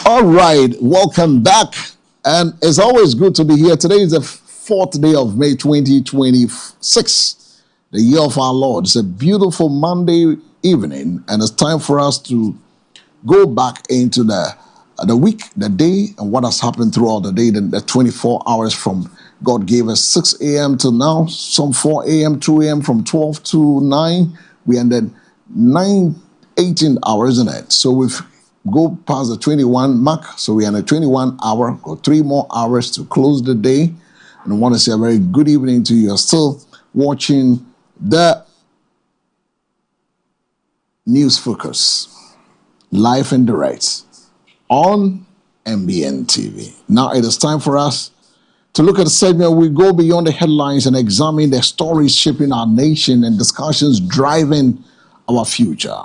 All right, welcome back. And it's always good to be here. Today is the 4th day of May 2026, the year of our Lord. It's a beautiful Monday evening, and it's time for us to go back into the week, the day, and what has happened throughout the day, the 24 hours from God gave us 6 a.m. till now, some 4 a.m., 2 a.m., from 12 to 9. We ended 18 hours in it. So we've go past the 21 mark, so we're in a 21 hour, got 3 more hours to close the day. And I want to say a very good evening to you. You're still watching the News Focus, live and direct on MBN TV. Now it is time for us to look at the segment. We go beyond the headlines and examine the stories shaping our nation and discussions driving our future.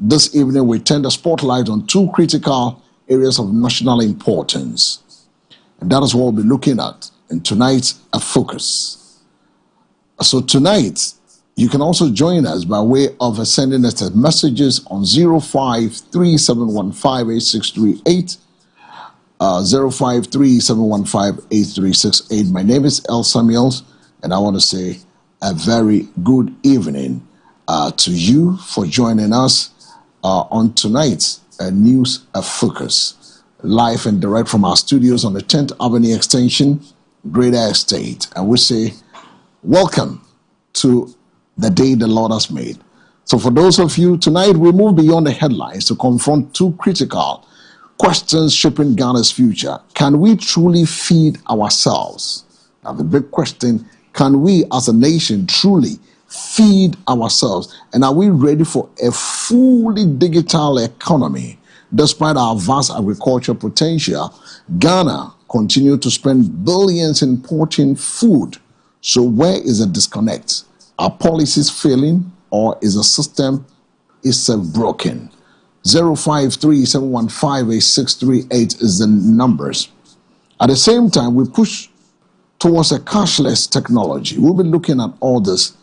This evening, we turn the spotlight on 2 critical areas of national importance. And that is what we'll be looking at in tonight's Focus. So tonight, you can also join us by way of sending us messages on 0537158638, 0537158368. My name is El Samuels, and I want to say a very good evening to you for joining us on tonight's News Focus, live and direct from our studios on the 10th Avenue Extension, Greater Estate. And we say, welcome to the day the Lord has made. So for those of you, tonight we move beyond the headlines to confront 2 critical questions shaping Ghana's future. Can we truly feed ourselves? Now the big question, can we as a nation truly feed ourselves? And are we ready for a fully digital economy? Despite our vast agricultural potential, Ghana continues to spend billions importing food. So where is the disconnect? Are policies failing, or is the system itself broken? 0537158638 is the numbers. At the same time, we push towards a cashless technology. We'll be looking at all this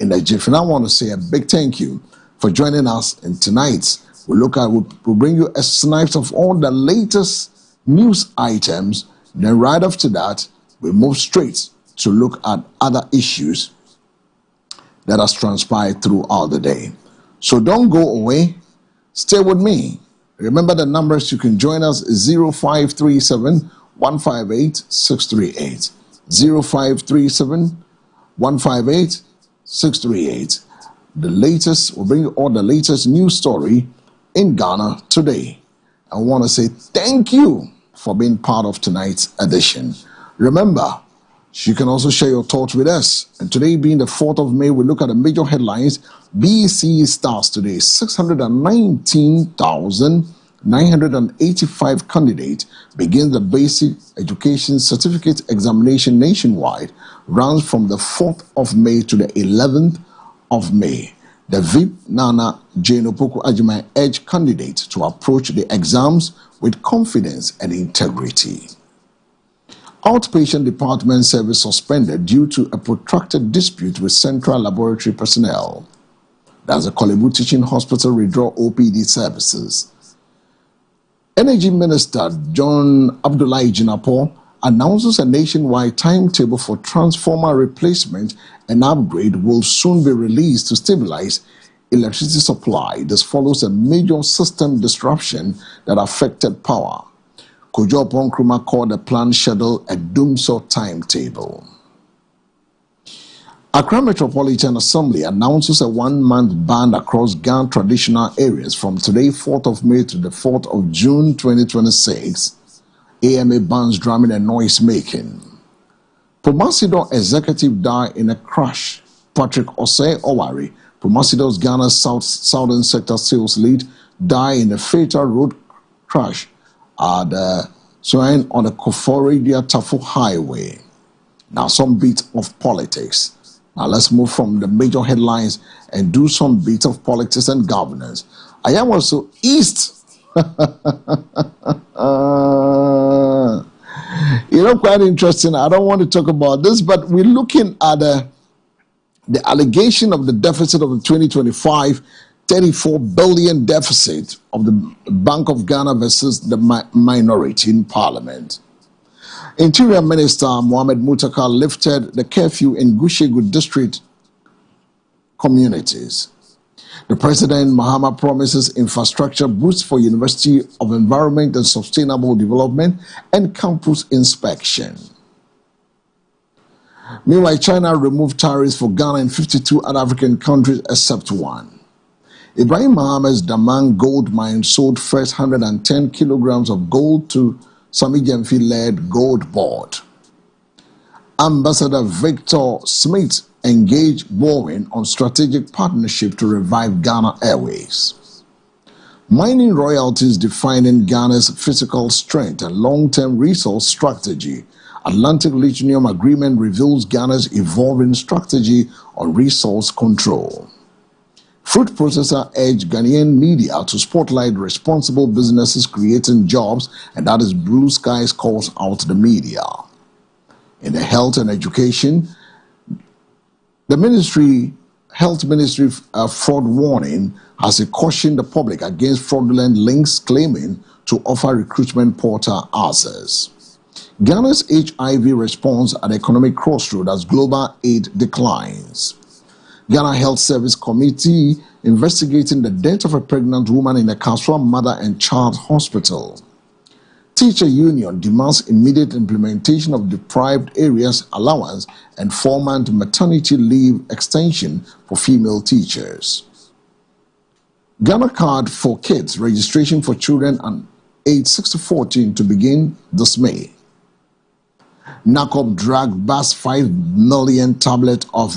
in the jiff. And I want to say a big thank you for joining us. And tonight we'll bring you a snipe of all the latest news items. Then right after that, we move straight to look at other issues that has transpired throughout the day. So don't go away. Stay with me. Remember the numbers you can join us is 0537 158 638. 0537 158 638. The latest, we'll bring you all the latest news story in Ghana today. I want to say thank you for being part of tonight's edition. Remember, you can also share your thoughts with us. And today being the 4th of May, we look at the major headlines. BC starts today. 619,985 candidates begin the basic education certificate examination nationwide. Runs from the 4th of May to the 11th of May. The VIP Nana Jane Opoku Agyeman urged candidates to approach the exams with confidence and integrity. Outpatient department service suspended due to a protracted dispute with Central Laboratory personnel. That's the Kolebu Teaching Hospital withdraw OPD services. Energy Minister John Abdullahi Jinapor announces a nationwide timetable for transformer replacement and upgrade will soon be released to stabilize electricity supply. This follows a major system disruption that affected power. Kojo Nkrumah called the planned schedule a doomsday timetable. Accra Metropolitan Assembly announces a 1-month ban across Ghana traditional areas from today, 4th of May to the 4th of June 2026. AMA bans drumming and noise making. Promasido executive died in a crash. Patrick Osei Owari, Promasido's Ghana's southern sector sales lead, died in a fatal road crash at the Soin on the Koforidua Tafu Highway. Now some bit of politics. Now let's move from the major headlines and do some bit of politics and governance. I am also East. Quite interesting. I don't want to talk about this, but we're looking at the allegation of the deficit of the 2025 34 billion deficit of the Bank of Ghana versus the minority in Parliament. Interior Minister Mohamed Muttaka lifted the curfew in Gushegu district communities. The President Mahama promises infrastructure boost for University of Environment and Sustainable Development and campus inspection. Meanwhile, China removed tariffs for Ghana and 52 other African countries except one. Ibrahim Mohammed's Damang gold mine sold first 110 kilograms of gold to Sami Gyamfi-led Gold Board. Ambassador Victor Smith engaged Bowen on strategic partnership to revive Ghana Airways. Mining royalties defining Ghana's physical strength and long-term resource strategy. Atlantic Lithium Agreement reveals Ghana's evolving strategy on resource control. Fruit processor urged Ghanaian media to spotlight responsible businesses creating jobs, and that is Blue Skies calls out the media. In the health and education, the Health Ministry fraud warning has cautioned the public against fraudulent links claiming to offer recruitment portal access. Ghana's HIV response at economic crossroad as global aid declines. Ghana Health Service Committee investigating the death of a pregnant woman in a Kaswa Mother and Child Hospital. Teacher Union demands immediate implementation of deprived areas allowance and 4-month maternity leave extension for female teachers. Ghana Card for Kids registration for children aged 6 to 14 to begin this May. NACOP drug bust 5 million tablet of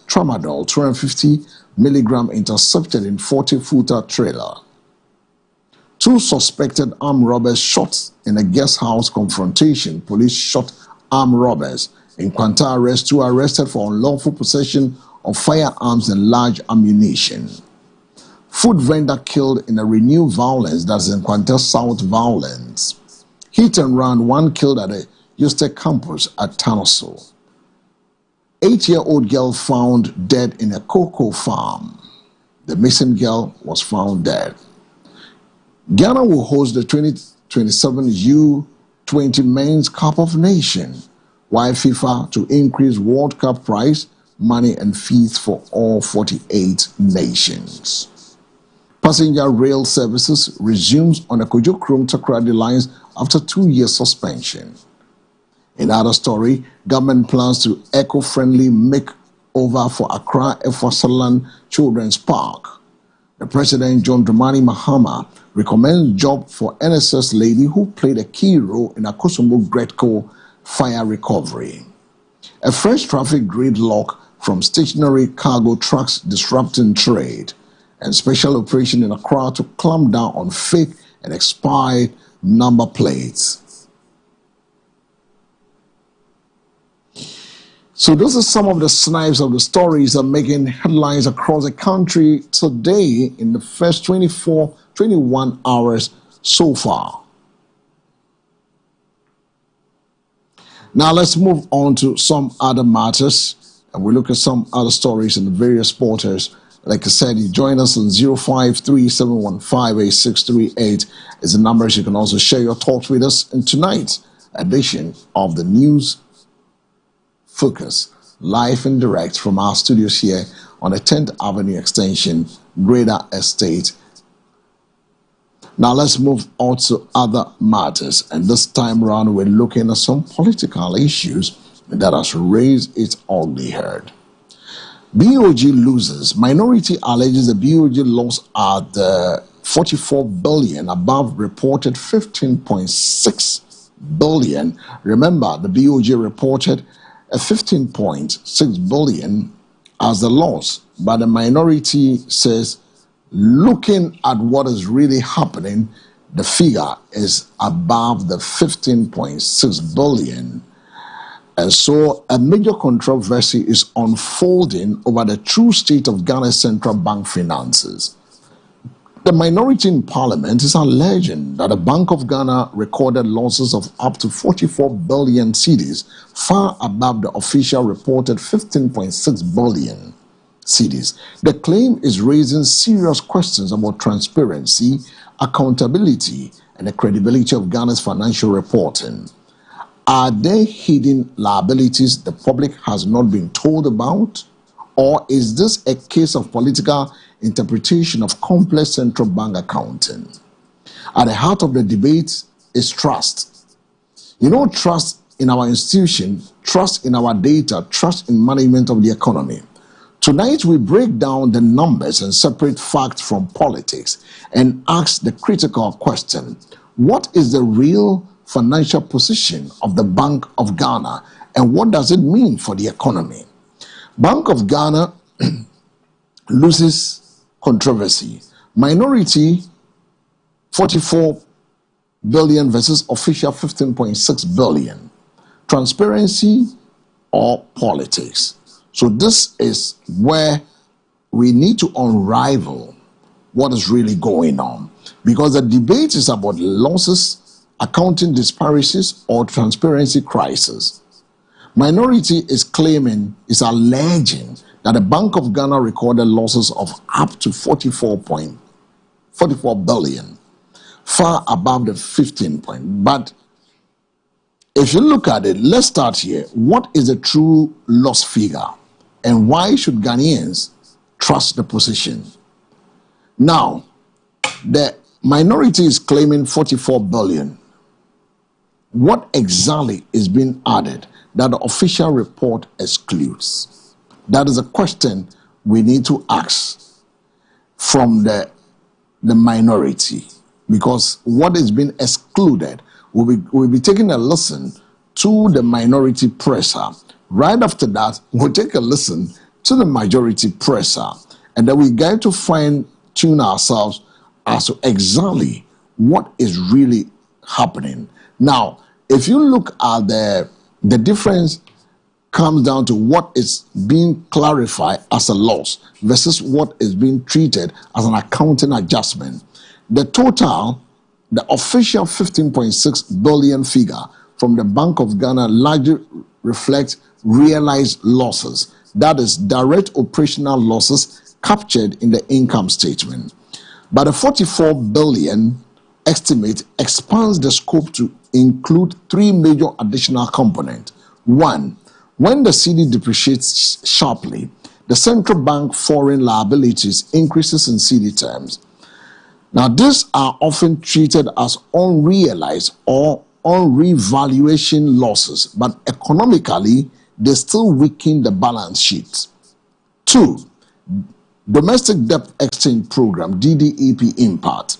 tramadol, 250 milligram intercepted in 40-footer trailer. 2 suspected armed robbers shot in a guest house confrontation. Police shot armed robbers. In Kwanta arrest, 2 arrested for unlawful possession of firearms and large ammunition. Food vendor killed in a renewed violence, that's in Kwanta South violence. Hit and run, 1 killed at a USTEC campus at Tanoso. 8-year-old girl found dead in a cocoa farm. The missing girl was found dead. Ghana will host the 2027 U20 Men's Cup of Nations, while FIFA to increase World Cup prize, money and fees for all 48 nations. Passenger rail services resumes on the Kojo Krom-Takoradi lines after 2-year suspension. In other story, government plans to eco-friendly makeover for Accra Efwasalan Children's Park. The President John Dramani Mahama recommends job for NSS lady who played a key role in Akosombo Gretco fire recovery. A fresh traffic gridlock from stationary cargo trucks disrupting trade, and special operation in Accra to clamp down on fake and expired number plates. So those are some of the snipes of the stories that are making headlines across the country today in the first 21 hours so far. Now let's move on to some other matters, and we look at some other stories in the various portals. Like I said, you join us on 0537158638 is the numbers. You can also share your thoughts with us in tonight's edition of the News Focus, live and direct from our studios here on the 10th Avenue Extension, Greater Estate. Now let's move on to other matters, and this time around we're looking at some political issues that has raised its ugly head. BOG loses. Minority alleges the BOG loss at the 44 billion above reported 15.6 billion. Remember, the BOG reported a 15.6 billion as the loss, but the minority says, looking at what is really happening, the figure is above the 15.6 billion. And so a major controversy is unfolding over the true state of Ghana's central bank finances. The minority in parliament is alleging that the Bank of Ghana recorded losses of up to 44 billion cedis, far above the official reported 15.6 billion. cedis. The claim is raising serious questions about transparency, accountability, and the credibility of Ghana's financial reporting. Are there hidden liabilities the public has not been told about? Or is this a case of political interpretation of complex central bank accounting? At the heart of the debate is trust. You know, trust in our institution, trust in our data, trust in management of the economy. Tonight, we break down the numbers and separate facts from politics and ask the critical question: what is the real financial position of the Bank of Ghana, and what does it mean for the economy? Bank of Ghana loses controversy. Minority 44 billion versus official 15.6 billion. Transparency or politics? So this is where we need to unravel what is really going on, because the debate is about losses, accounting disparities, or transparency crisis. Minority is alleging that the Bank of Ghana recorded losses of up to 44 billion, far above the 15 point. But if you look at it, let's start here. What is the true loss figure, and why should Ghanaians trust the position? Now, the minority is claiming 44 billion. What exactly is being added that the official report excludes? That is a question we need to ask from the minority, because what is being excluded, we'll be taking a listen to the minority presser. Right after that, we'll take a listen to the majority presser, and then we're going to fine-tune ourselves as to exactly what is really happening. Now, if you look at the difference comes down to what is being clarified as a loss versus what is being treated as an accounting adjustment. The total, the official 15.6 billion figure from the Bank of Ghana largely reflects realized losses. That is direct operational losses captured in the income statement. But the 44 billion estimate expands the scope to include three major additional components. One, when the cedi depreciates sharply, the central bank foreign liabilities increases in cedi terms. Now, these are often treated as unrealized or unrevaluation losses, but economically, they still weaken the balance sheet. Two, domestic debt exchange program, DDEP impact.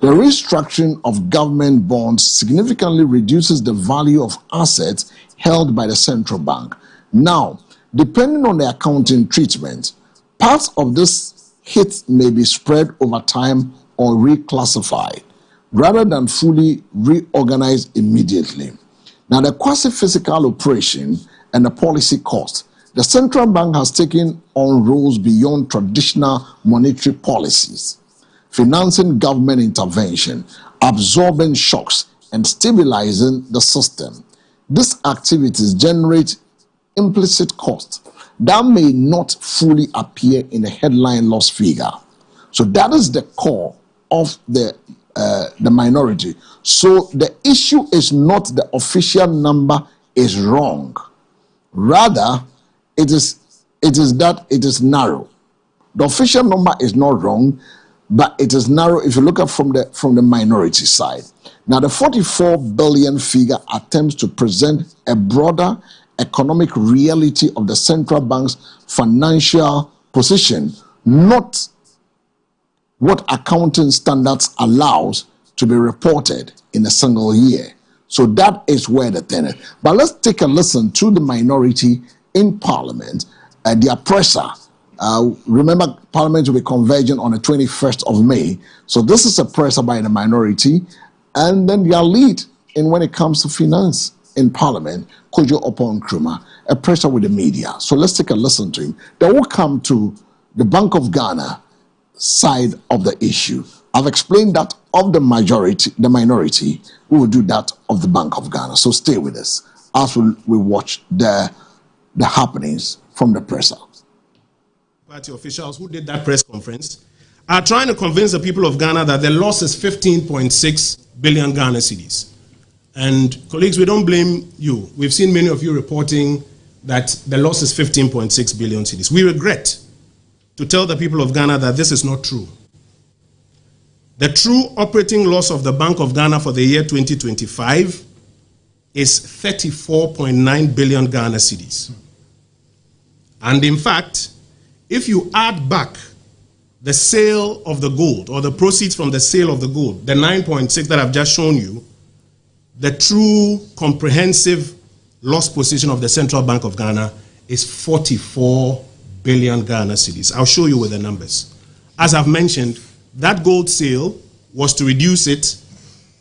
The restructuring of government bonds significantly reduces the value of assets held by the central bank. Now, depending on the accounting treatment, parts of this hit may be spread over time or reclassified, rather than fully reorganized immediately. Now, the quasi-physical operation and the policy cost. The central bank has taken on roles beyond traditional monetary policies, financing government intervention, absorbing shocks, and stabilizing the system. These activities generate implicit costs that may not fully appear in the headline loss figure. So that is the core of the minority. So the issue is not the official number is wrong. Rather, it is that it is narrow. The official number is not wrong, but it is narrow if you look at from the minority side. Now, the 44 billion figure attempts to present a broader economic reality of the central bank's financial position, not what accounting standards allows to be reported in a single year. So that is where the thing is. But let's take a listen to the minority in Parliament, their presser. Remember, Parliament will be converging on the 21st of May. So this is a presser by the minority, and then their lead in when it comes to finance in Parliament, Kojo Oppong Nkrumah, a presser with the media. So let's take a listen to him. Then we'll come to the Bank of Ghana side of the issue. I've explained that of the minority, we will do that of the Bank of Ghana. So stay with us as we watch the happenings from the presser. party officials who did that press conference are trying to convince the people of Ghana that the loss is 15.6 billion Ghana cedis. And colleagues, we don't blame you. We've seen many of you reporting that the loss is 15.6 billion cedis. We regret to tell the people of Ghana that this is not true. The true operating loss of the Bank of Ghana for the year 2025 is 34.9 billion Ghana cedis. And in fact, if you add back the sale of the gold, or the proceeds from the sale of the gold, the 9.6 that I've just shown you, the true comprehensive loss position of the Central Bank of Ghana is 44 billion Ghana cedis. I'll show you with the numbers. As I've mentioned, that gold sale was to reduce it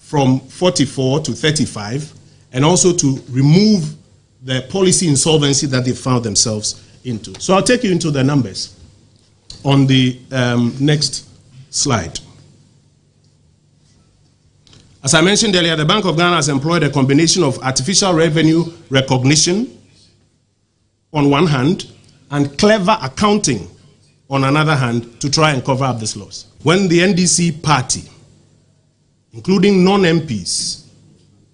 from 44 to 35, and also to remove the policy insolvency that they found themselves into. So I'll take you into the numbers on the next slide. As I mentioned earlier, the Bank of Ghana has employed a combination of artificial revenue recognition on one hand and clever accounting on another hand to try and cover up this loss. When the NDC party, including non-MPs,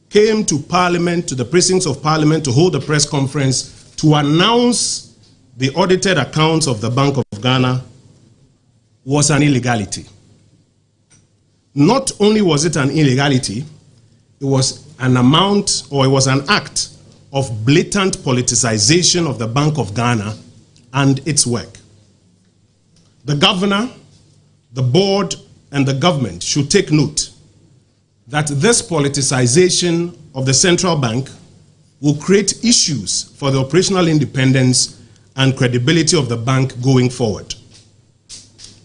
came to Parliament, to the precincts of Parliament to hold a press conference to announce the audited accounts of the Bank of Ghana, was an illegality. Not only was it an illegality, it was an amount, or it was an act of blatant politicization of the Bank of Ghana and its work. The governor, the board, and the government should take note that this politicization of the central bank will create issues for the operational independence and credibility of the bank going forward.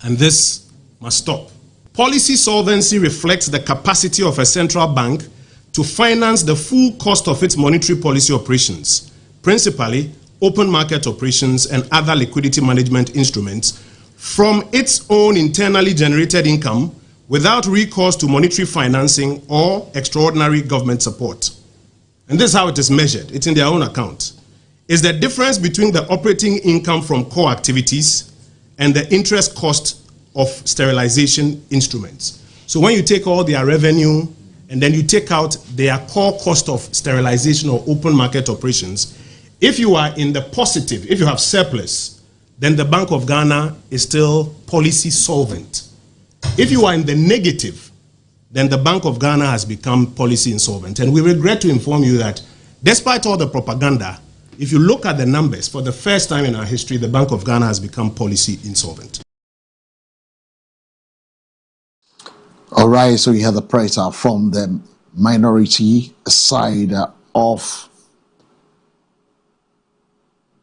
And this must stop. Policy solvency reflects the capacity of a central bank to finance the full cost of its monetary policy operations, principally open market operations and other liquidity management instruments, from its own internally generated income without recourse to monetary financing or extraordinary government support. And this is how it is measured. It's in their own account. It's the difference between the operating income from core activities and the interest cost of sterilization instruments. So when you take all their revenue and then you take out their core cost of sterilization or open market operations, if you are in the positive, if you have surplus, then the Bank of Ghana is still policy solvent. If you are in the negative, then the Bank of Ghana has become policy insolvent. And we regret to inform you that despite all the propaganda, if you look at the numbers, for the first time in our history, the Bank of Ghana has become policy insolvent. All right, so you have the press from the minority side of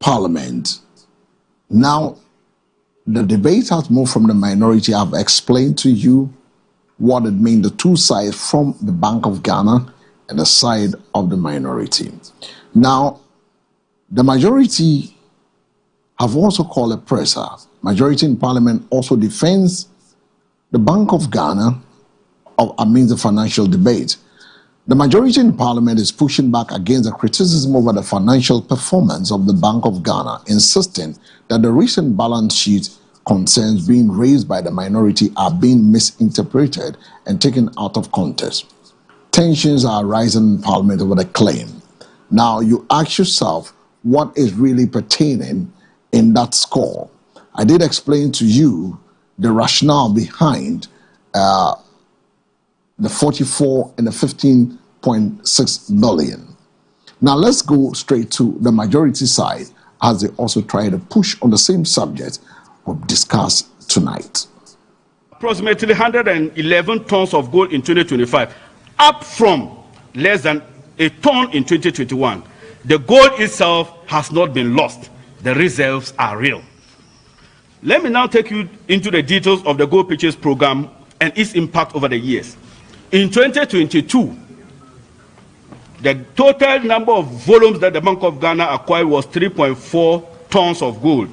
Parliament. Now, the debate has moved from the minority. I've explained to you what it means, the two sides from the Bank of Ghana and the side of the minority. Now, the majority have also called a presser. Majority in Parliament also defends the Bank of Ghana amidst the financial debate. The majority in Parliament is pushing back against the criticism over the financial performance of the Bank of Ghana, insisting that the recent balance sheet concerns being raised by the minority are being misinterpreted and taken out of context. Tensions are rising in Parliament over the claim. Now, you ask yourself, what is really pertaining in that score? I did explain to you the rationale behind the 44 and the 15.6 billion. Now let's go straight to the majority side as they also try to push on the same subject we'll discuss tonight. Approximately 111 tons of gold in 2025, up from less than a ton in 2021. The gold itself has not been lost. The reserves are real. Let me now take you into the details of the Gold Purchase Program and its impact over the years. In 2022, the total number of volumes that the Bank of Ghana acquired was 3.4 tons of gold,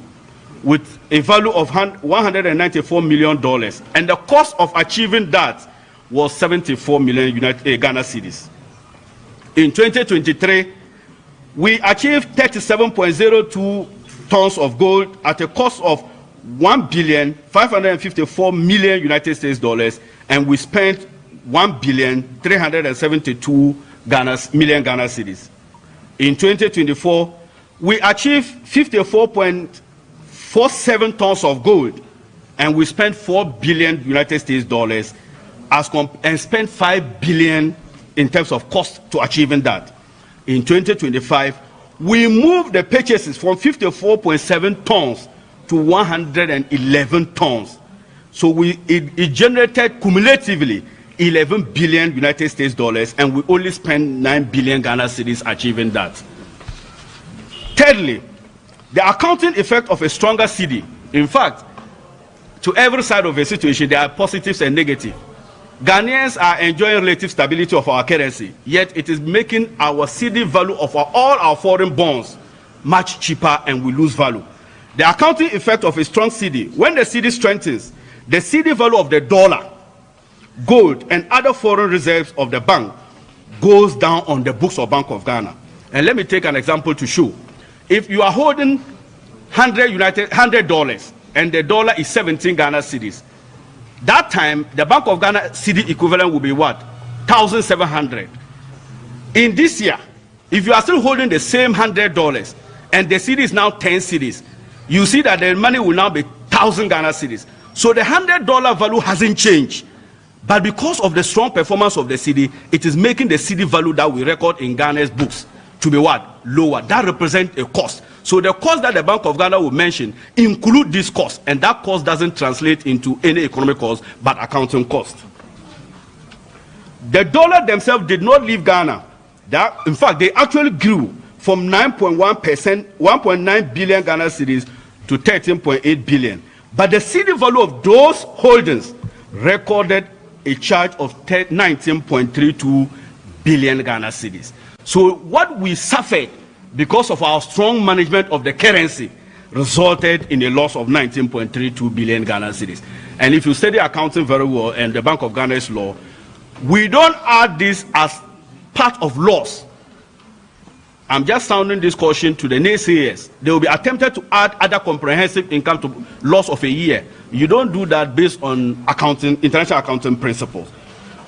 with a value of $194 million. And the cost of achieving that was 74 million Ghana cedis. In 2023, we achieved 37.02 tons of gold at a cost of $1,554 million United States dollars, and we spent $1,372 million Ghana cedis. In 2024, we achieved 54.47 tons of gold, and we spent $4 billion United States dollars and spent $5 billion in terms of cost to achieving that. In 2025, we moved the purchases from 54.7 tons to 111 tons. So it generated cumulatively 11 billion United States dollars, and we only spent 9 billion Ghana cedis achieving that. Thirdly, the accounting effect of a stronger cedi. In fact, to every side of a situation, there are positives and negatives. Ghanaians are enjoying relative stability of our currency, yet it is making our cedi value of all our foreign bonds much cheaper, and we lose value. The accounting effect of a strong cedi: when the cedi strengthens, the cedi value of the dollar, gold, and other foreign reserves of the bank goes down on the books of Bank of Ghana. And let me take an example to show. If you are holding $100 and the dollar is 17 Ghana cedis, that time the Bank of Ghana cedi equivalent will be what? 1,700. In this year, if you are still holding the same $100 and the cedi is now 10 cedis, you see that the money will now be 1,000 Ghana cedis. So the $100 value hasn't changed, but because of the strong performance of the cedi, it is making the cedi value that we record in Ghana's books to be what? Lower. That represents a cost. So the cost that the Bank of Ghana will mention include this cost, and that cost doesn't translate into any economic cost but accounting cost. The dollar themselves did not leave Ghana. In fact, they actually grew from 9.1%, 1.9 billion Ghana cedis to 13.8 billion. But the cedi value of those holdings recorded a charge of 19.32 billion Ghana cedis. So what we suffered because of our strong management of the currency resulted in a loss of 19.32 billion Ghana cedis. And if you study accounting very well and the Bank of Ghana's law, we don't add this as part of loss. I'm just sounding this caution to the naysayers. They will be attempted to add other comprehensive income to loss of a year. You don't do that based on accounting, international accounting principles.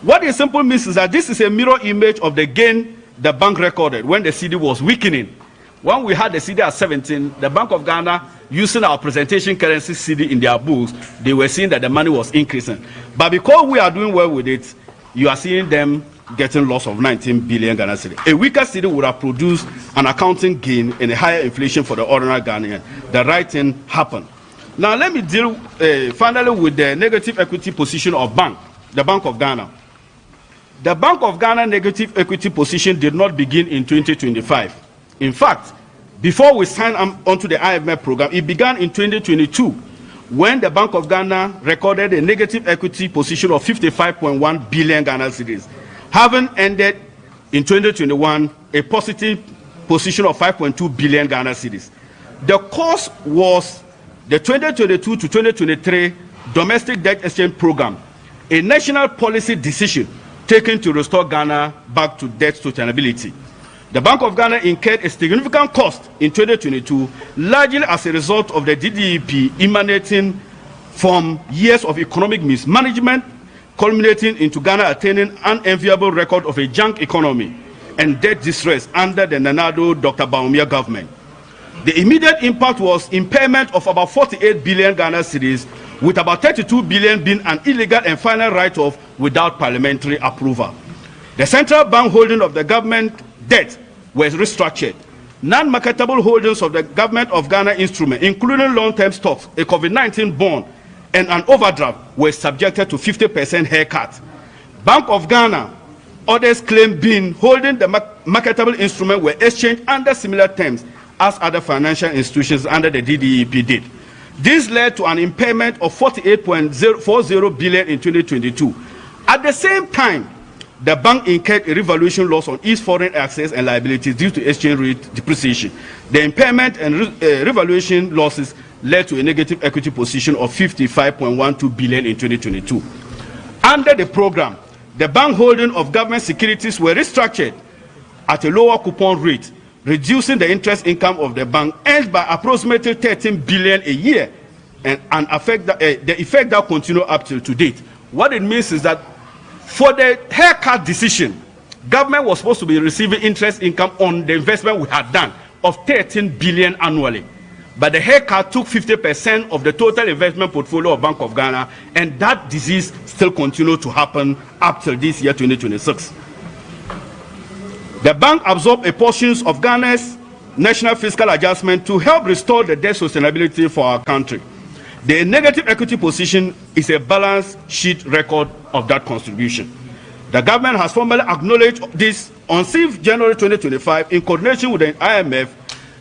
What it simply means is that this is a mirror image of the gain the bank recorded when the cedi was weakening. When we had the cedi at 17, the Bank of Ghana, using our presentation currency cedi in their books, they were seeing that the money was increasing. But because we are doing well with it, you are seeing them getting loss of 19 billion Ghana cedi. A weaker cedi would have produced an accounting gain and a higher inflation for the ordinary Ghanaian. The right thing happened. Now let me deal finally with the negative equity position of the Bank of Ghana. The Bank of Ghana negative equity position did not begin in 2025. In fact, before we signed onto the IMF program, it began in 2022 when the Bank of Ghana recorded a negative equity position of 55.1 billion Ghana cedis, having ended in 2021 a positive position of 5.2 billion Ghana cedis. The cause was the 2022 to 2023 domestic debt exchange program, a national policy decision taken to restore Ghana back to debt sustainability. The Bank of Ghana incurred a significant cost in 2022, largely as a result of the DDEP emanating from years of economic mismanagement, culminating into Ghana attaining an unenviable record of a junk economy and debt distress under the Nanado Dr. Bawumia government. The immediate impact was impairment of about 48 billion Ghana cedis, with about 32 billion being an illegal and final write-off without parliamentary approval. The central bank holding of the government debt was restructured. Non-marketable holdings of the government of Ghana instrument, including long-term stocks, a COVID-19 bond, and an overdraft, were subjected to 50% haircut. Bank of Ghana, others claim being holding the marketable instrument were exchanged under similar terms as other financial institutions under the DDEP did. This led to an impairment of 48.40 billion in 2022. At the same time, the bank incurred a revaluation loss on its foreign assets and liabilities due to exchange rate depreciation. The impairment and revaluation losses led to a negative equity position of 55.12 billion in 2022. Under the program, the bank holding of government securities were restructured at a lower coupon rate, reducing the interest income of the bank earned by approximately 13 billion a year and affect the effect that continue up till to date. What it means is that for the haircut decision, government was supposed to be receiving interest income on the investment we had done of 13 billion annually. But the haircut took 50% of the total investment portfolio of Bank of Ghana, and that disease still continued to happen up till this year, 2026. The bank absorbed a portion of Ghana's national fiscal adjustment to help restore the debt sustainability for our country. The negative equity position is a balance sheet record of that contribution. The government has formally acknowledged this on 6th January 2025 in coordination with the IMF.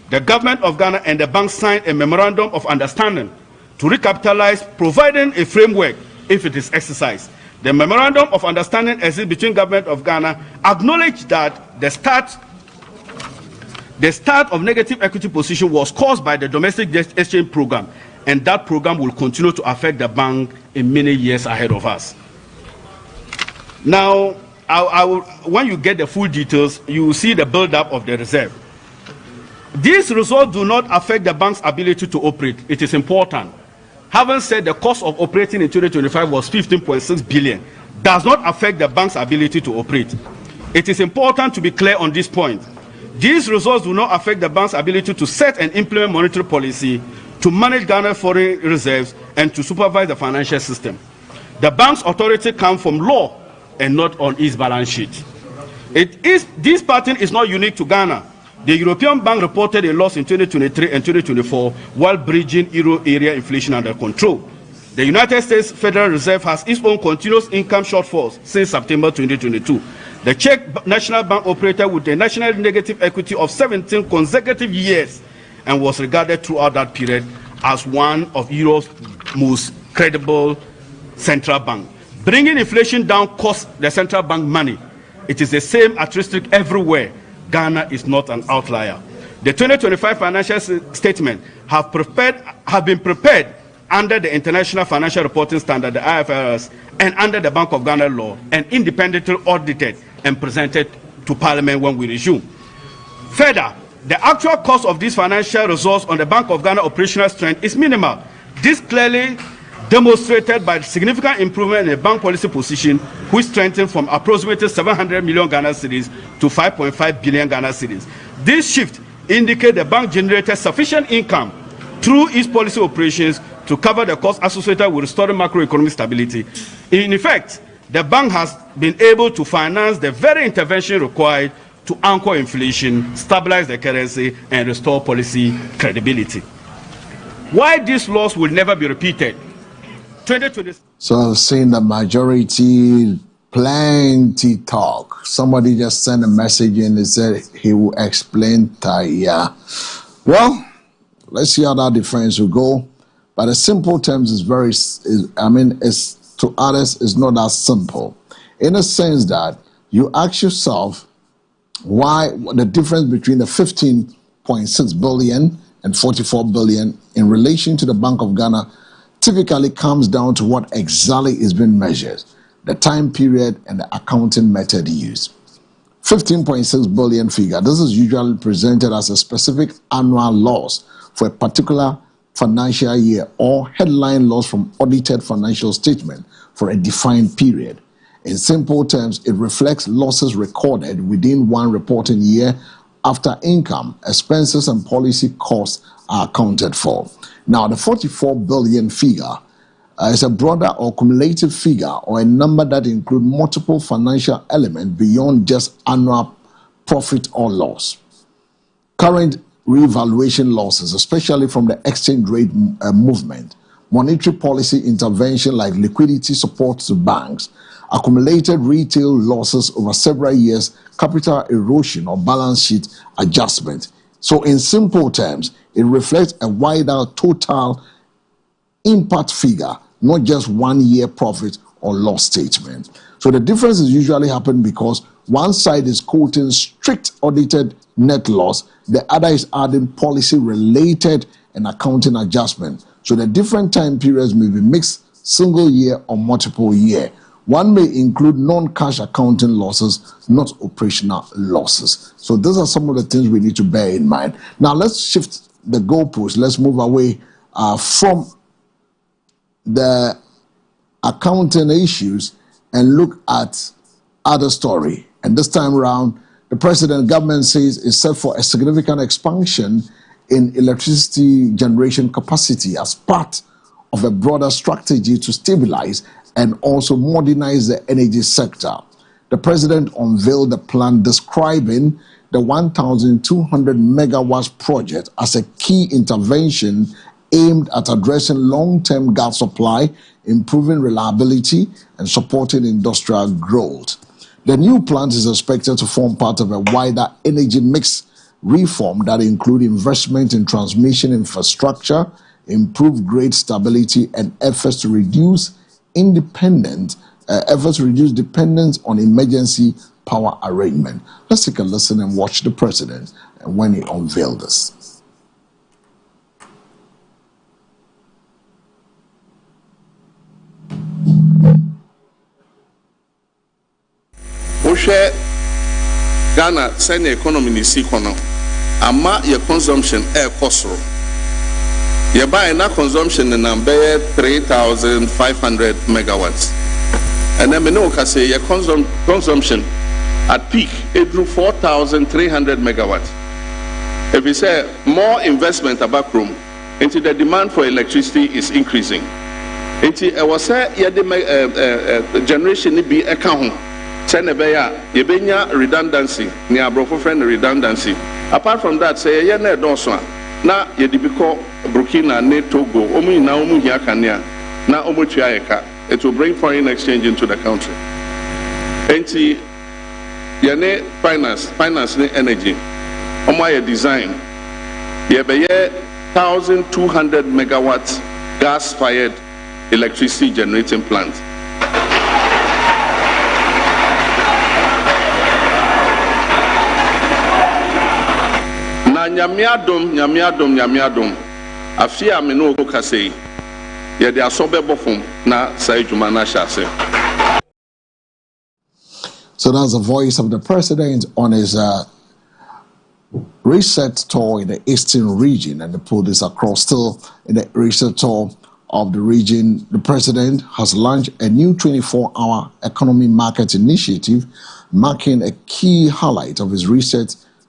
The government of Ghana and the bank signed a memorandum of understanding to recapitalize, providing a framework if it is exercised. The memorandum of understanding exists between government of Ghana acknowledged that the start of negative equity position was caused by the domestic debt exchange program, and that program will continue to affect the bank in many years ahead of us. Now, when you get the full details, you will see the build-up of the reserve. These results do not affect the bank's ability to operate. It is important. Having said the cost of operating in 2025 was 15.6 billion, does not affect the bank's ability to operate. It is important to be clear on this point. These results do not affect the bank's ability to set and implement monetary policy, to manage Ghana's foreign reserves, and to supervise the financial system. The bank's authority comes from law and not on its balance sheet. This pattern is not unique to Ghana. The European Bank reported a loss in 2023 and 2024 while bridging euro area inflation under control. The United States Federal Reserve has its own continuous income shortfalls since September 2022. The Czech National Bank operated with a national negative equity of 17 consecutive years and was regarded throughout that period as one of Europe's most credible central banks. Bringing inflation down costs the central bank money. It is the same artistic everywhere. Ghana is not an outlier. The 2025 financial statement have been prepared under the International Financial Reporting Standard, the IFRS, and under the Bank of Ghana law, and independently audited and presented to Parliament when we resume. Further, the actual cost of these financial results on the Bank of Ghana operational strength is minimal. This clearly demonstrated by significant improvement in the bank policy position, which strengthened from approximately 700 million Ghana cedis to 5.5 billion Ghana cedis. This shift indicates the bank generated sufficient income through its policy operations to cover the costs associated with restoring macroeconomic stability. In effect, the bank has been able to finance the very intervention required to anchor inflation, stabilize the currency, and restore policy credibility. Why this loss will never be repeated? 2020. So seeing the majority, plenty talk. Somebody just sent a message in and said he will explain yeah. Well, let's see how that difference will go. But the simple terms is it's to others is not that simple. In a sense that you ask yourself why the difference between the 15.6 billion and 44 billion in relation to the Bank of Ghana typically comes down to what exactly is being measured, the time period and the accounting method used. 15.6 billion figure, this is usually presented as a specific annual loss for a particular financial year or headline loss from audited financial statement for a defined period. In simple terms, it reflects losses recorded within one reporting year after income, expenses, and policy costs are accounted for. Now, the 44 billion figure is a broader or cumulative figure or a number that includes multiple financial elements beyond just annual profit or loss. Current revaluation losses, especially from the exchange rate movement, monetary policy intervention like liquidity support to banks, accumulated retail losses over several years, capital erosion or balance sheet adjustment. So in simple terms, it reflects a wider total impact figure, not just 1 year profit or loss statement. So the difference is usually happen because one side is quoting strict audited net loss, the other is adding policy related and accounting adjustment. So the different time periods may be mixed, single year or multiple year. One may include non-cash accounting losses, not operational losses. So those are some of the things we need to bear in mind. Now let's shift the goalpost. Let's move away from the accounting issues and look at other story. And this time around, the president government says is set for a significant expansion in electricity generation capacity as part of a broader strategy to stabilize and also modernize the energy sector. The president unveiled the plan describing the 1,200 megawatts project as a key intervention aimed at addressing long-term gas supply, improving reliability, and supporting industrial growth. The new plant is expected to form part of a wider energy mix reform that includes investment in transmission infrastructure, improved grid stability, and efforts to reduce dependence on emergency power arrangement. Let's take a listen and watch the president when he unveiled this. Ghana send the economy ni si kono ama your consumption air kosoro you buy na consumption in number 3,500 megawatts and then me know ka say your consumption at peak it drew 4,300 megawatts. If we say more investment about room into the demand for electricity is increasing into I was say the generation ni be account Yebenya redundancy, near Brofo friend redundancy. Apart from that, say ye ne donswa. Na yedibiko Burkina ne Togo, omu na omu hiakania, na omu chiaeka. It will bring foreign exchange into the country. Enti yene finance ne energy. Omu ye design. Yebeye 1,200 megawatts gas-fired electricity generating plant. Nyamiadom afia me no ko kasei ye de asobe bofum na sai juma na shase. So that's the voice of the president on his reset tour in the eastern region, and they pulled this across. Still in the reset tour of the region, the president has launched a new 24-hour economy market initiative, marking a key highlight of his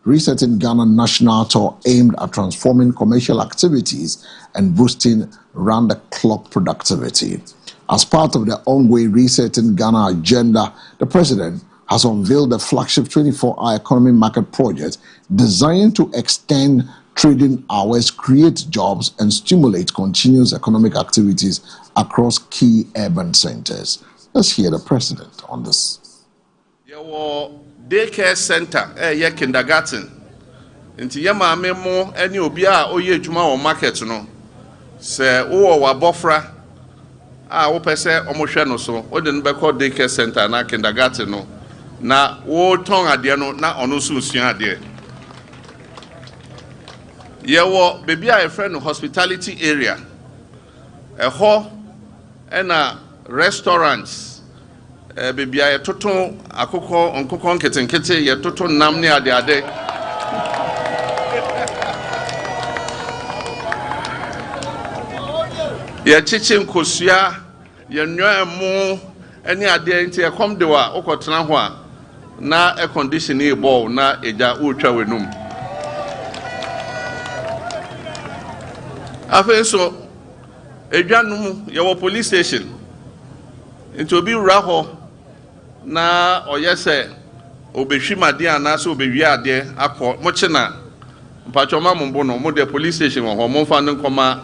Resetting Ghana national tour aimed at transforming commercial activities and boosting round-the-clock productivity. As part of the ongoing Resetting Ghana agenda, the president has unveiled the flagship 24-hour economy market project designed to extend trading hours, create jobs, and stimulate continuous economic activities across key urban centers. Let's hear the president on this. Daycare center ye kindergarten nti ye maame mo ene obi a oye adwuma o market no se wo wa bofra a wo pese omohwe no so wo de no be call daycare center na kindergarten no na wo ton ade no na ono so sua ade ye wo baby a friend hospitality area ho na restaurants baby a toto akoko onkoko nketenkete ye toto nam ne ade ye chichi nkosua ye nwa mu ene ade nti e kom de wa okotena ho a na air conditioning e ball na eja utwa wenum afenso edwanum ye wo police station nti obi wura ho na oyese obehwimade anase obewi ade akọ moche na mpachoma mombo no mo de police station ho mo fa nkoma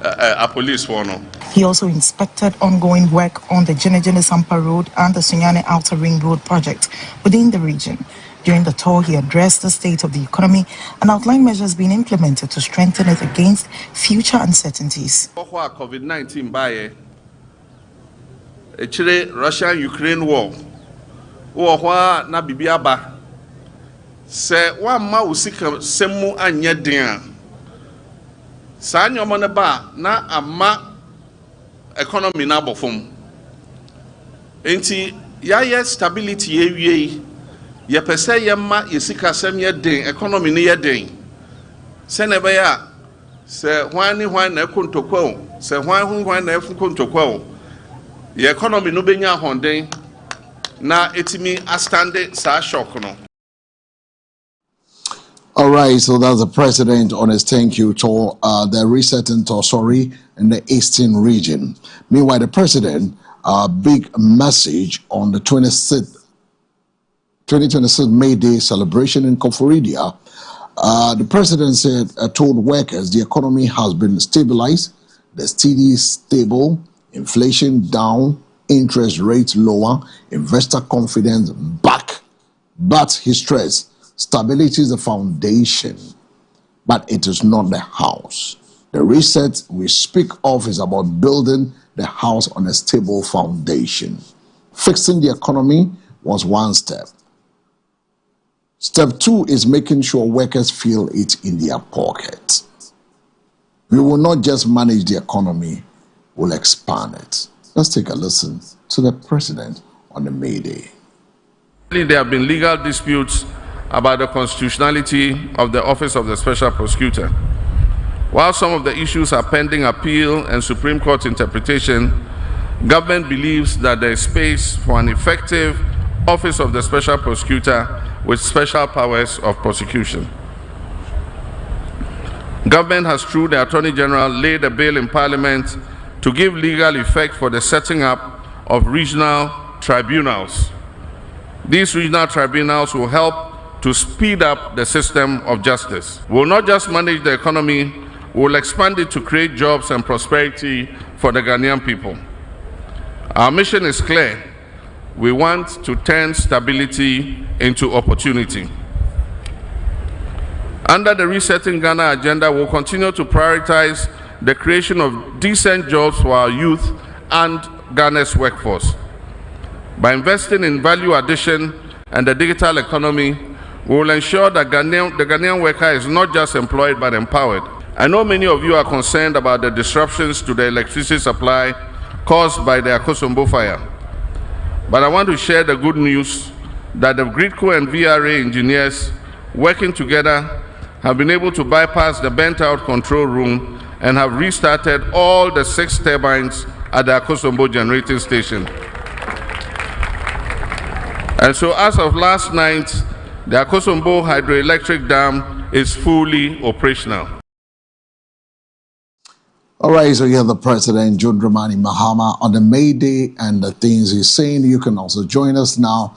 a police for no. He also inspected ongoing work on the Jenejene Sampa Road and the Sunyane Outer Ring Road project within the region. During the tour, he addressed the state of the economy and outlined measures being implemented to strengthen it against future uncertainties. COVID-19 by Russia-Ukraine war. Na bibiaba se wa ma usika semu anya den sa nyomo ne ba na ama economy na bofom enti ya stability ye wie ye pese ye ma yesika sem ye den economy ne ye den se ne be ya se hwan na kontokwa se hwan na kontokwa the economy no benya honden na etimi astande sa shock no. All right, so that's the president on his thank you tour, the resetting tour, in the Eastern region. Meanwhile, the president, big message on the 2026 May Day celebration in Koforidua. The president said, told workers the economy has been stabilized, the TD is stable, inflation down, interest rates lower, investor confidence back. But he stressed, stability is the foundation, but it is not the house. The reset we speak of is about building the house on a stable foundation. Fixing the economy was one step. Step 2 is making sure workers feel it in their pocket. We will not just manage the economy, we'll expand it. Let's take a listen to the president on the May Day. There have been legal disputes about the constitutionality of the Office of the Special Prosecutor. While some of the issues are pending appeal and Supreme Court interpretation, government believes that there is space for an effective Office of the Special Prosecutor with special powers of prosecution. Government has, through the Attorney General, laid a bill in Parliament to give legal effect for the setting up of regional tribunals. These regional tribunals will help to speed up the system of justice. We will not just manage the economy, we will expand it to create jobs and prosperity for the Ghanaian people. Our mission is clear. We want to turn stability into opportunity. Under the Resetting Ghana agenda, we'll continue to prioritize the creation of decent jobs for our youth and Ghana's workforce. By investing in value addition and the digital economy, we will ensure that the Ghanaian worker is not just employed but empowered. I know many of you are concerned about the disruptions to the electricity supply caused by the Akosombo fire. But I want to share the good news that the GRIDCO and VRA engineers working together have been able to bypass the burnt-out control room and have restarted all the 6 turbines at the Akosombo generating station. And so as of last night, the Akosombo hydroelectric dam is fully operational. All right, so you have the President, John Dramani Mahama, on the May Day and the things he's saying. You can also join us now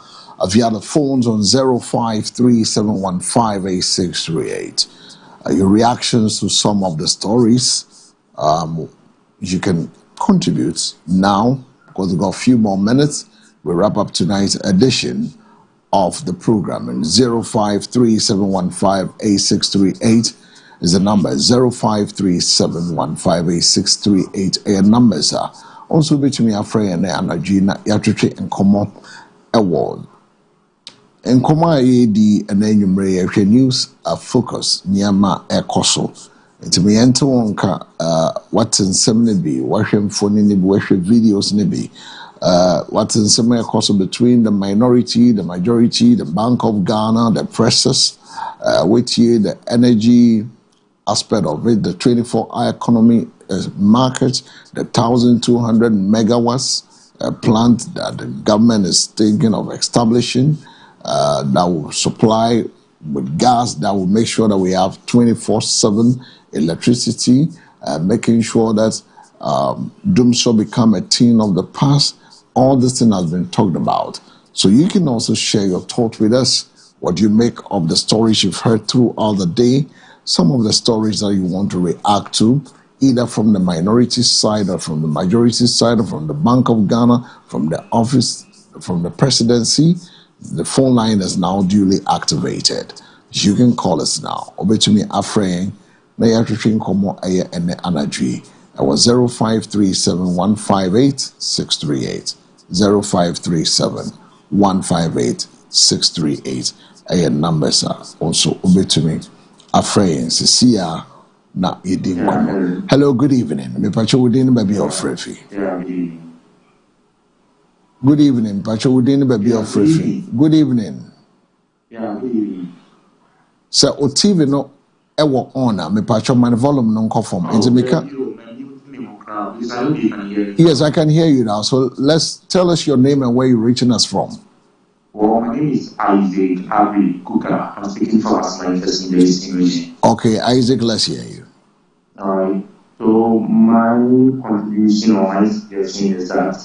via the phones on 053-715-8638. Your reactions to some of the stories, you can contribute now, because we've got a few more minutes. We'll wrap up tonight's edition of the program. And 053-715-8638 is the number. 053-715-8638. And numbers are also between our friend and Gina Yatrichi and Komo Award. And Koma AD and then you may news focus Nyama Ekoso. It's me enter wonka what's in some nibi, watching phone nibi, watching videos nibi. What's in some Ekoso between the minority, the majority, the Bank of Ghana, the presses, with you, the energy aspect of it, the 24-hour economy market, the 1,200 megawatts plant that the government is thinking of establishing. That will supply with gas, that will make sure that we have 24/7 electricity, making sure that Dumso become a thing of the past. All this thing has been talked about. So you can also share your thoughts with us. What do you make of the stories you've heard throughout the day? Some of the stories that you want to react to, either from the minority side or from the majority side or from the Bank of Ghana, from the office, from the presidency. The phone line is now duly activated. You can call us now. Obetumi Afraying, Nayatrin Komo Aya and Anadri. I was 0537-158-638. 0537-158-638. Aya numbers are also Obetumi Afraying. Cecilia na Idin Komo. Hello, good evening. Me pacho within baby of Frefi. Good evening, Pacho Udini Baby of Frefi. Good evening. Yeah, good evening. Sir, o TV no ewo ona me patcho man volume no nko form enti me ka. Yes, I can hear you now. So let's tell us your name and where you're reaching us from. Well, my name is Isaac Harvey Kuka. I'm speaking from Asmaitas in the Eastern region. Okay, Isaac, let's hear you. All right. So my contribution or my suggestion is that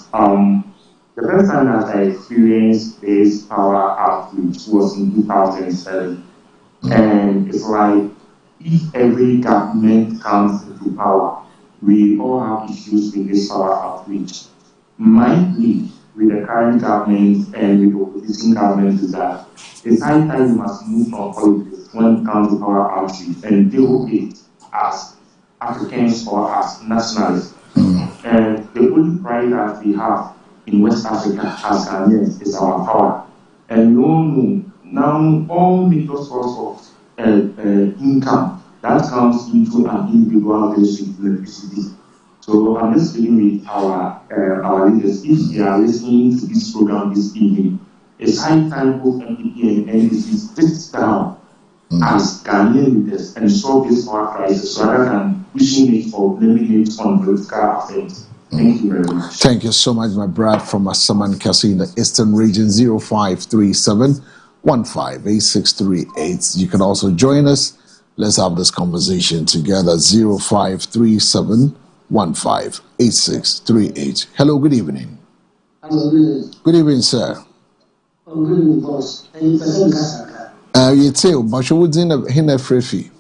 the first time that I experienced this power outage was in 2007, and it's like if every government comes into power, we all have issues with this power outage. My plea with the current government and with the opposition government is that it's high time we must move from politics when it comes to power outage and deal with it as Africans or as nationalists. And the only pride that we have in West Africa as Ghanaians is our power. And we all know now all major source of income that comes into an individual relationship with electricity. So I'm just speaking with our leaders. If they are listening to this program this evening, it's high time both NPP and NDC sit down as Ghanaian leaders and solve this power crisis rather than pushing it or blaming it on political affairs. Thank you very much. Thank you so much, my brother from Asaman Kasi in the Eastern Region, 0537 158638. You can also join us. Let's have this conversation together. 0537 158638. Hello, good evening. Hello, good evening. Good evening, sir. Oh, good evening, boss. You tell, but you would in a frefi.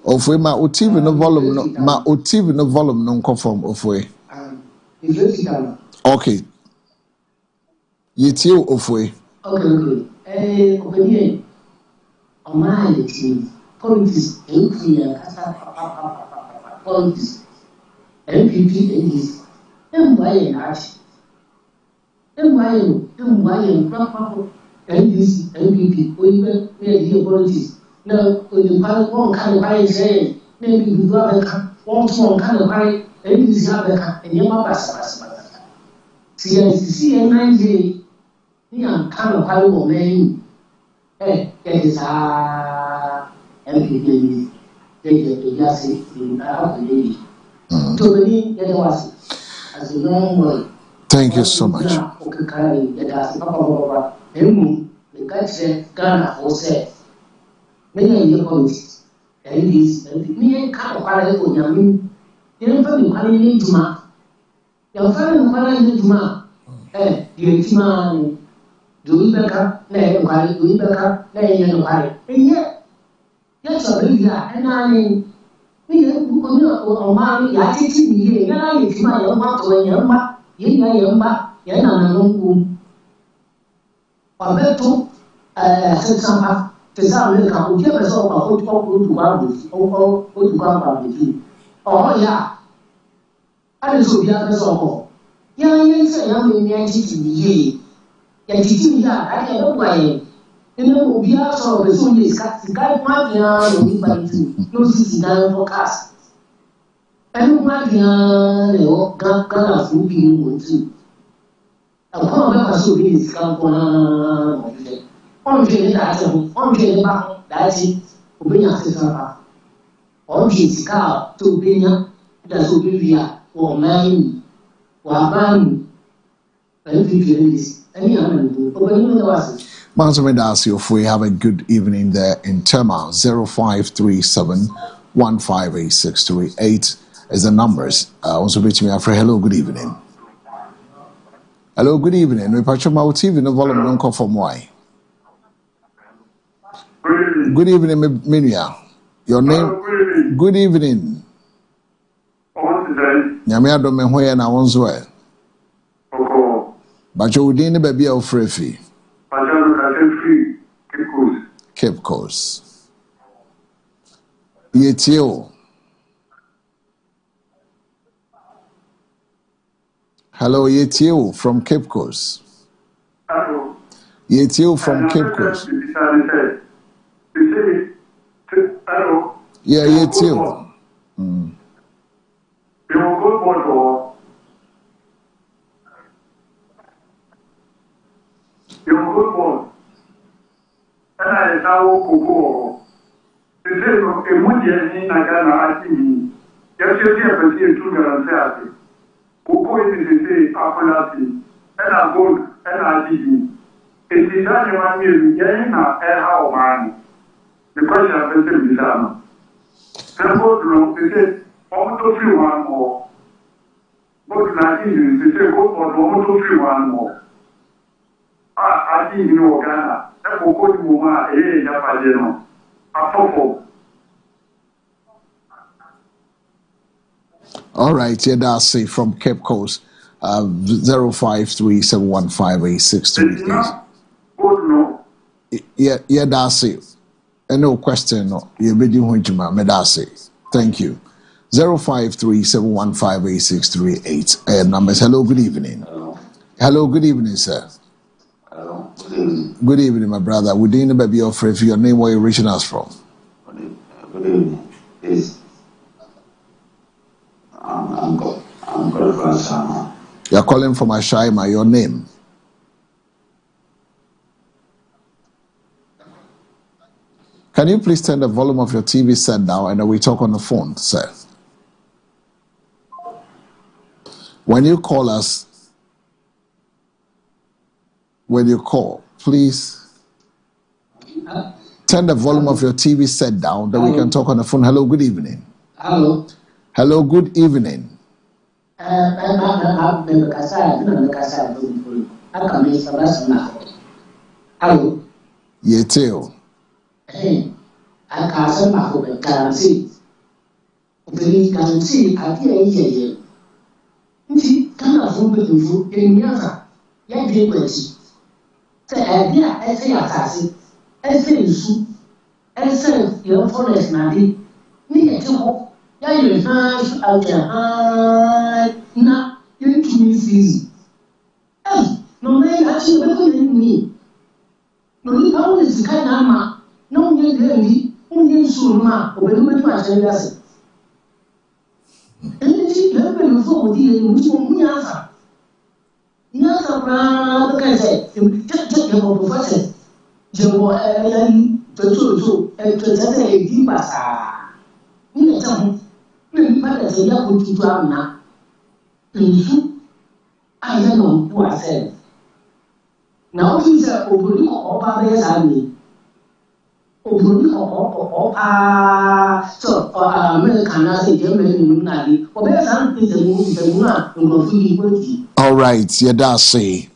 Ofwe ma otivi no volume no conform ofwe. Okay. You tell ofwe. Okay. Opinion. My team, politics, politics, MPP, MYN, NDC, MPP, we politics. Now, when you one kind of high say, maybe you got one small kind of high, NDC, and your pass. CNCC and 90, you kind of high woman. That is MPP, they just say, in our lady. To me, that was as a young boy. Thank you so much. The guy said, Ghana, who said, many years and this, and me can't quarrel with Yamin. You never knew how you need to ma. Your family quarrel to ma. The man, do we back up, lay a quarrel, do we back up, lay a quarrel. And yet, yes, I believe that, and I mean, we don't know, mommy, I teach me here, and I it's my own motto and yamba, yana no room. Alberto, said somehow. The sound will come, give us all about what to oh, yeah. I just will be at the song. Young, say, I'm in the antique. Yet, I can't know why. You know, we are so the soon is cut the guy, my young, by no sitting down for cast. And my young, Ghana food being one too. A power so is come on that's it. Obeying on his car to Bina, that's Obivia, or man, or man, and any other. If we have a good evening there in Tema, 0537 158638 is the numbers. Also reach me after hello, good evening. Hello, good evening. We patch my TV no volume non conform why. Good evening, Minia. Your name? Good evening. Nyame adome ho ye na wonzo e. But you din ne baby of free. Cape Coast. Yetio. Hello, Yetio from Cape Coast. Hello. Yetio from Cape Coast. Hello. Yeah, Yetio. You football. And I now go. They say, a Mudia in Nagana, I think, yes, you have a few to Cocoa is the Apolati, and I go and I did. It is only 1 million yen, how man. The question of the Bizarre. They say, almost free one more. Go to Nigeria, they say, go for almost free one more. I think you know Ghana. That will go to Muma, Japajeno. All right, yeah, that's it from Cape Coast, 0537158638. Yeah, that's it. And no question, no. You're ready when you ma, that's it. Thank you. 0537158638. And numbers. Hello, good evening. Hello, good evening, sir. Hello, good evening, my brother. We didn't baby offer if your name where you reaching us from. Good evening. Yes. I'm calling from Ashama. You're calling from Ashama, your name? Can you please turn the volume of your TV set down and then we talk on the phone, sir? When you call us, please turn the volume of your TV set down, then we can talk on the phone. Hello, good evening. Hello. Hello, good evening. Hello. Yeteo. Hey, I can't say my hope guarantee. The guarantee at the age. Kind of food in Yasa. Yet, you will see. Say, idea, I say, assassin. I say, soup. I say, your forest, Nadi. Near to hope. Yeah, you have out there. Now, you to me, easy. Hey, no man, actually, better than me. No, you know, it's the kind of man. No, you're ready. Only soon, ma, or when you pass a lesson. And you have been before the which one answer. Yasa, brother, can say, just your professor. Joe, the two, and to say, Dibasa. You know, you better say, I would keep on now. I don't know who I said. Now he's a opening or Paris Army. Opening or so American, I say, German, or there's something the moon, all right, yeah, that's it.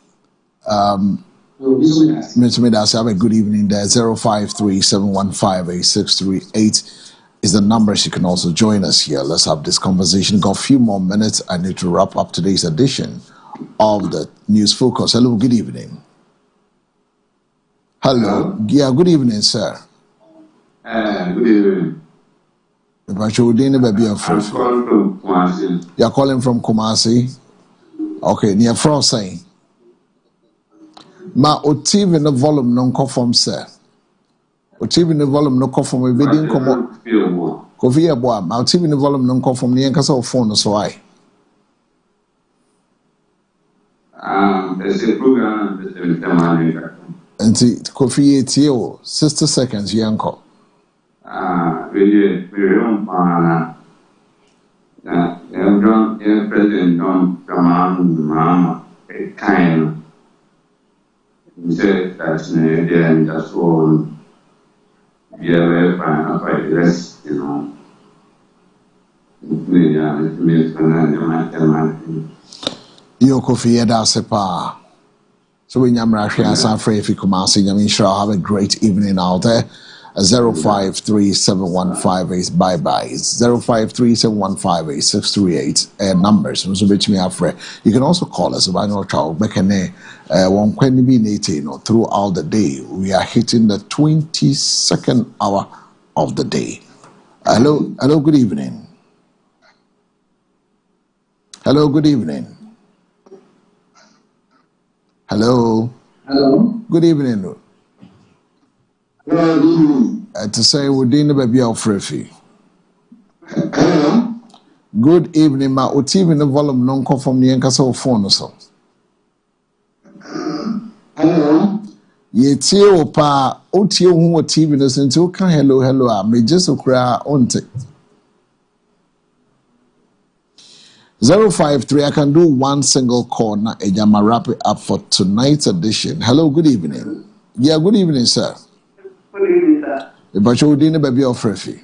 Mr. Midas, have a good evening there. 0537158638 is the numbers. You can also join us here. Let's have this conversation. Got a few more minutes. I need to wrap up today's edition of the News Focus. Hello, good evening. Hello. Yeah, good evening, sir. Good evening. I'm calling from Kumasi. You're calling from Kumasi? Okay, near France saying. Ma o TV no volume no conform, sir. O TV no volume no conform. We didn't come up. Kofi Eboa, ma o TV no volume no conform. Ni enkasa o phone so why? There's a program that and Kofi etio 60 seconds yanko. Really pana. President John Mama kind. He said that's an idea and that's all. Yeah, very fine. Quite less, you know. Yo Kofi Eda Sepa. So when Yamrashia San Frefi Kumasi, I mean, sure, have a great evening out there. 053715 bye bye. 0537158638 numbers. So which me afraid. You can also call us about your child back in one throughout the day. We are hitting the 22nd hour of the day. Hello, good evening. Hello, good evening. Hello. Good evening. To say we didn't baby of Frefi. Good evening, ma. O TV no volume non conform the enkasa phone so. Hello. Yetie opa otie hu o TV no so nti o ka hello a me just okra onte 053 I can do one single call na ejama wrap it up for tonight's edition. Hello, good evening. Yeah, good evening, sir. Good evening, sir. But you didn't baby of Refi.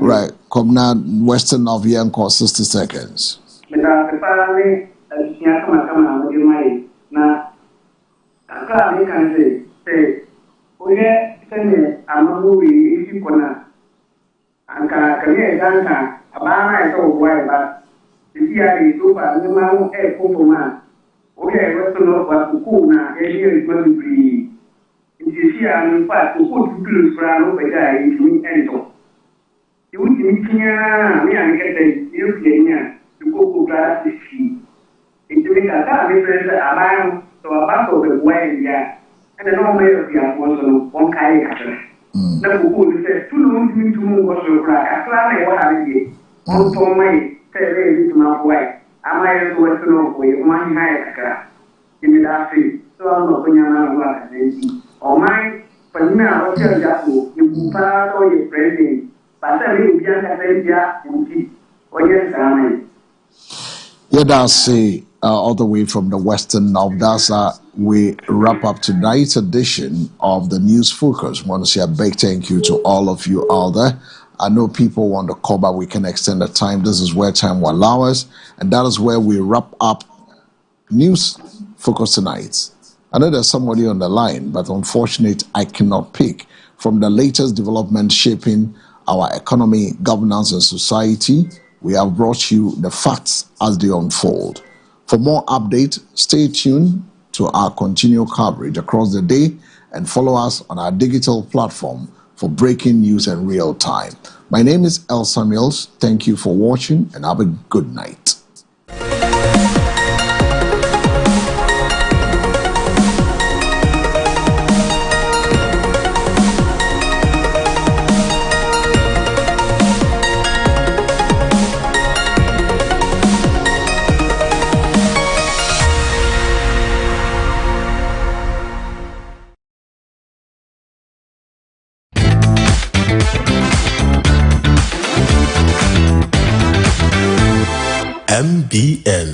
Right, come now, Western of Yanko, 60 seconds. In fact, to put people from the guy into me and you would be here, me and get a European to go to glass to see. It will make a difference around to a battle of the way, yeah, and the normal way of the one kind of the who says, too long to move was so black. I plan what I did. On to my tell to my way. Am I to Western of way, one higher in the last day. So I'm not going to know or my Panina Hotel Jaco, you part or your president, but I will be a or yes, I Yeah, that's all the way from the Western of Dasa. We wrap up tonight's edition of the News Focus. I want to say a big thank you to all of you out there. I know people want to call, but we can extend the time. This is where time will allow us, and that is where we wrap up News Focus tonight. I know there's somebody on the line, but unfortunately, I cannot pick from the latest development shaping our economy, governance, and society. We have brought you the facts as they unfold. For more updates, stay tuned to our continual coverage across the day and follow us on our digital platform for breaking news in real time. My name is El Samuels. Thank you for watching and have a good night. MBN